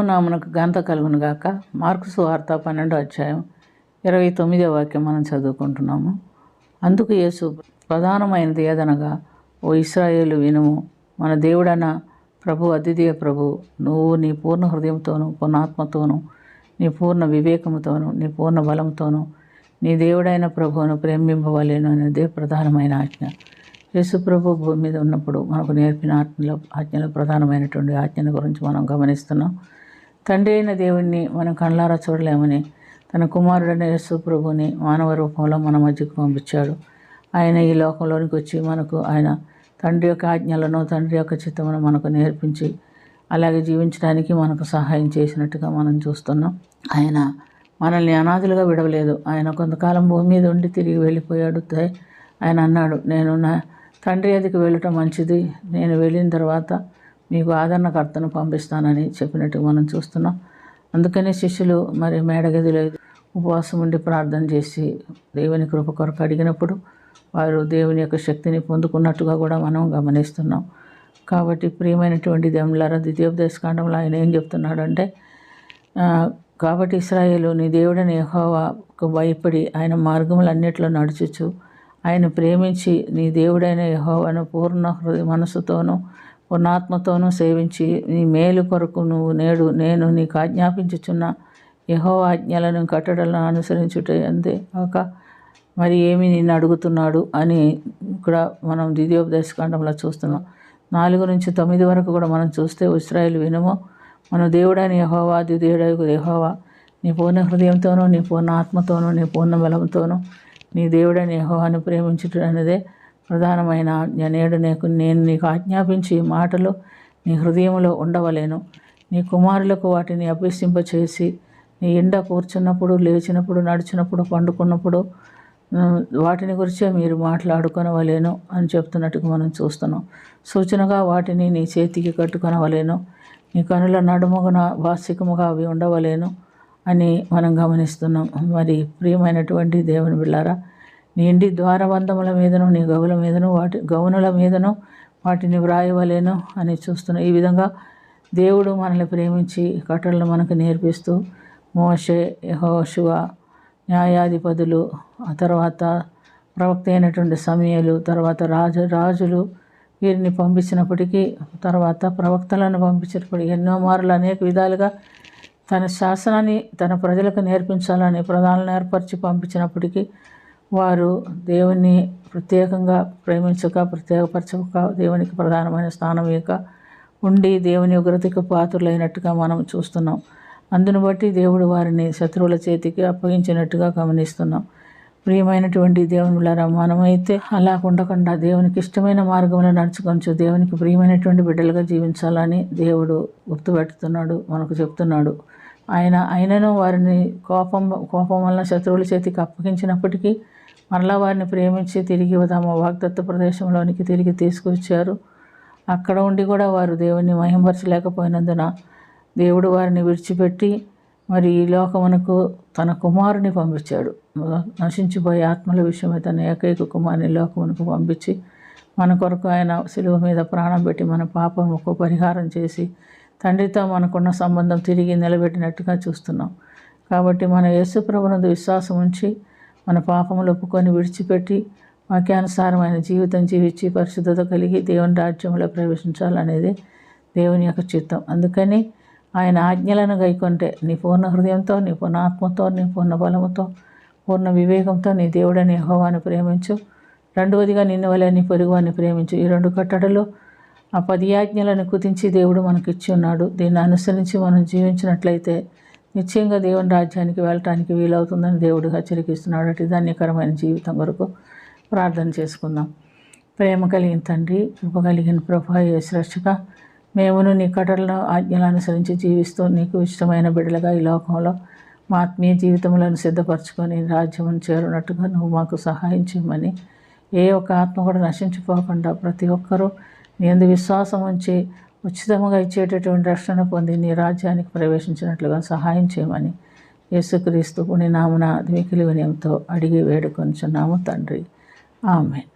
దేవుని నామమునకు ఘనత కలుగును గాక. మార్కు సువార్త 12వ అధ్యాయం 29వ వాక్యం మనం చదువుకుంటున్నాము. అందుకు యేసు ప్రధానమైనది ఏదనగా, ఓ ఇశ్రాయేలు వినుము, మన దేవుడైన ప్రభు అద్వితీయ ప్రభు, నువ్వు నీ పూర్ణ హృదయంతోనూ పూర్ణ ఆత్మతోనూ నీ పూర్ణ వివేకముతోనూ నీ పూర్ణ బలంతోనూ నీ దేవుడైన ప్రభువును ప్రేమింపవలెను అనేదే ప్రధానమైన ఆజ్ఞ. యేసు ప్రభు భూమి మీద ఉన్నప్పుడు మనకు నేర్పిన ఆజ్ఞలో ప్రధానమైనటువంటి ఆజ్ఞల గురించి మనం గమనిస్తున్నాం. తండ్రి అయిన దేవుణ్ణి మనం కళ్ళారా చూడలేమని తన కుమారుడైన యేసు ప్రభుని మానవ రూపంలో మన మధ్యకు పంపించాడు. ఆయన ఈ లోకంలోనికి వచ్చి మనకు ఆయన తండ్రి యొక్క ఆజ్ఞలను, తండ్రి యొక్క చిత్తమును మనకు నేర్పించి అలాగే జీవించడానికి మనకు సహాయం చేసినట్టుగా మనం చూస్తున్నాం. ఆయన మనల్ని అనాథులుగా విడవలేదు. ఆయన కొంతకాలం భూమి మీద ఉండి తిరిగి వెళ్ళిపోయాడు. ఆయన అన్నాడు, నేను నా తండ్రి అదికి వెళ్ళటం మంచిది, నేను వెళ్ళిన తర్వాత మీకు ఆదరణకర్తను పంపిస్తానని చెప్పినట్టుగా మనం చూస్తున్నాం. అందుకని శిష్యులు మరి మేడగదిలో ఉపవాసం ఉండి ప్రార్థన చేసి దేవుని కృప కొరకు అడిగినప్పుడు వారు దేవుని యొక్క శక్తిని పొందుకున్నట్టుగా కూడా మనం గమనిస్తున్నాం. కాబట్టి ప్రియమైనటువంటి దేవులారా, ద్వితీయోపదేశకాండంలో ఆయన ఏం చెప్తున్నాడంటే, కాబట్టి ఇశ్రాయేలు నీ దేవుడైన యెహోవాకు భయపడి ఆయన మార్గములన్నిటిలో నడుచుచు ఆయన ప్రేమించి నీ దేవుడైన యెహోవాను పూర్ణ హృదయ మనసుతోనూ పూర్ణాత్మతోనూ సేవించి నీ మేలు కొరకు నేడు నేను నీకు ఆజ్ఞాపించుచున్న యెహోవా ఆజ్ఞలను కట్టడలను అనుసరించుటే అంతే కాక మరి ఏమి నిన్ను అడుగుతున్నాడు అని ఇక్కడ మనం ద్వితీయోపదేశకాండంలో చూస్తున్నాం. 4 నుంచి 9 వరకు కూడా మనం చూస్తే, ఇశ్రాయేలు వినుము, మన దేవుడైన యెహోవా ద్వితీయుడైన యెహోవా నీ పూర్ణ హృదయంతోనూ నీ పూర్ణ ఆత్మతోనూ నీ పూర్ణ బలంతోనూ నీ దేవుడైన యెహోవాను ప్రేమించుట అనేదే ప్రధానమైన ఆజ్ఞ. నేడు నేను నీకు ఆజ్ఞాపించి మాటలు నీ హృదయంలో ఉండవలేను. నీ కుమారులకు వాటిని అభ్యసింపచేసి నీ ఎండ కూర్చున్నప్పుడు, లేచినప్పుడు, నడిచినప్పుడు, పండుకున్నప్పుడు వాటిని గురించే మీరు మాట్లాడుకొనవలేను అని చెప్తున్నట్టుగా మనం చూస్తున్నాం. సూచనగా వాటిని నీ చేతికి కట్టుకొనవలేను, నీ కనుల నడుమున వార్షికముగా అవి ఉండవలేను అని మనం గమనిస్తున్నాం. మరి ప్రియమైనటువంటి దేవుని బిళ్ళారా, నీ ఇంటి ద్వారబంధముల మీదను నీ గవుల మీదను గౌనుల మీదను వాటిని వ్రాయవలేను అని చూస్తున్నాం. ఈ విధంగా దేవుడు మనల్ని ప్రేమించి కట్టడలు మనకు నేర్పిస్తూ మోషే, యెహోషువ, న్యాయాధిపతులు, ఆ తర్వాత ప్రవక్త అయినటువంటి సమూయేలు, తర్వాత రాజులు వీరిని పంపించినప్పటికీ, తర్వాత ప్రవక్తలను పంపించినప్పటికీ ఎన్నో మార్లు అనేక విధాలుగా తన శాసనాన్ని తన ప్రజలకు నేర్పించాలని ప్రధానులను ఏర్పరిచి పంపించినప్పటికీ వారు దేవుణ్ణి ప్రత్యేకంగా ప్రత్యేకపరచక దేవునికి ప్రధానమైన స్థానం ఇక ఉండి దేవుని ఉగ్రతకు పాత్రులైనట్టుగా మనం చూస్తున్నాం. అందును బట్టి దేవుడు వారిని శత్రువుల చేతికి అప్పగించినట్టుగా గమనిస్తున్నాం. ప్రియమైనటువంటి దేవునిలారా, మనమైతే అలా ఉండకుండా దేవునికి ఇష్టమైన మార్గంలో నడుచుకొంచు దేవునికి ప్రియమైనటువంటి బిడ్డలుగా జీవించాలని దేవుడు గుర్తుపెడుతున్నాడు, మనకు చెప్తున్నాడు. ఆయనను వారిని కోపం వలన శత్రువుల చేతికి అప్పగించినప్పటికీ మరలా వారిని ప్రేమించి తిరిగి తమ వాగ్దత్త ప్రదేశంలోనికి తిరిగి తీసుకొచ్చారు. అక్కడ ఉండి కూడా వారు దేవుని మహింపరచలేకపోయినందున దేవుడు వారిని విడిచిపెట్టి మరి ఈ లోకమునకు తన కుమారుని పంపించాడు. నశించిపోయే ఆత్మల విషయమై తన ఏకైక కుమారుని లోకమునకు పంపించి మన కొరకు ఆయన సిలువ మీద ప్రాణం పెట్టి మన పాపముకు పరిహారం చేసి తండ్రితో మనకున్న సంబంధం తిరిగి నిలబెట్టినట్టుగా చూస్తున్నాం. కాబట్టి మన యేసు ప్రభునందు విశ్వాసం ఉంచి మన పాపములు ఒప్పుకొని విడిచిపెట్టి వాక్యానుసారమైన జీవితం జీవించి పరిశుద్ధత కలిగి దేవుని రాజ్యంలో ప్రవేశించాలనేది దేవుని యొక్క చిత్తం. అందుకని ఆయన ఆజ్ఞలను గైకొంటే నీ పూర్ణ హృదయంతో, నీ పూర్ణ ఆత్మతో, నీ పూర్ణ బలముతో, పూర్ణ వివేకంతో నీ దేవుడని యెహోవాను ప్రేమించు. రెండవదిగా నిన్ను వలె నీ పొరుగువాన్ని ప్రేమించు. ఈ 2 కట్టడలు ఆ 10 ఆజ్ఞలను కుదించి దేవుడు మనకి ఇచ్చి ఉన్నాడు. దీన్ని అనుసరించి మనం జీవించినట్లయితే నిశ్చయంగా దేవుని రాజ్యానికి వెళ్ళటానికి వీలవుతుందని దేవుడు హెచ్చరికిస్తున్నాడు. అటు ధన్యకరమైన జీవితం కొరకు ప్రార్థన చేసుకుందాం. ప్రేమ కలిగిన తండ్రి, కృప కలిగిన ప్రభు, యేసు రక్షక, మేమును నీ కట్టడలను ఆజ్ఞలు అనుసరించి జీవిస్తూ నీకు ఇష్టమైన బిడ్డలుగా ఈ లోకంలో మా ఆత్మీయ జీవితములను సిద్ధపరచుకొని రాజ్యమును చేరునట్టుగా నువ్వు మాకు సహాయం చేయమని, ఏ ఒక్క ఆత్మ కూడా నశించిపోకుండా ప్రతి ఒక్కరూ నీ యందు విశ్వాసం ఉంచి ఉచితంగా ఇచ్చేటటువంటి రక్షణ పొంది నీ రాజ్యానికి ప్రవేశించినట్లుగా సహాయం చేయమని యేసుక్రీస్తు పుణ్య నామమున మిక్కిలి వినయంతో అడిగి వేడుకొనుచున్నాము తండ్రి. ఆమేన్.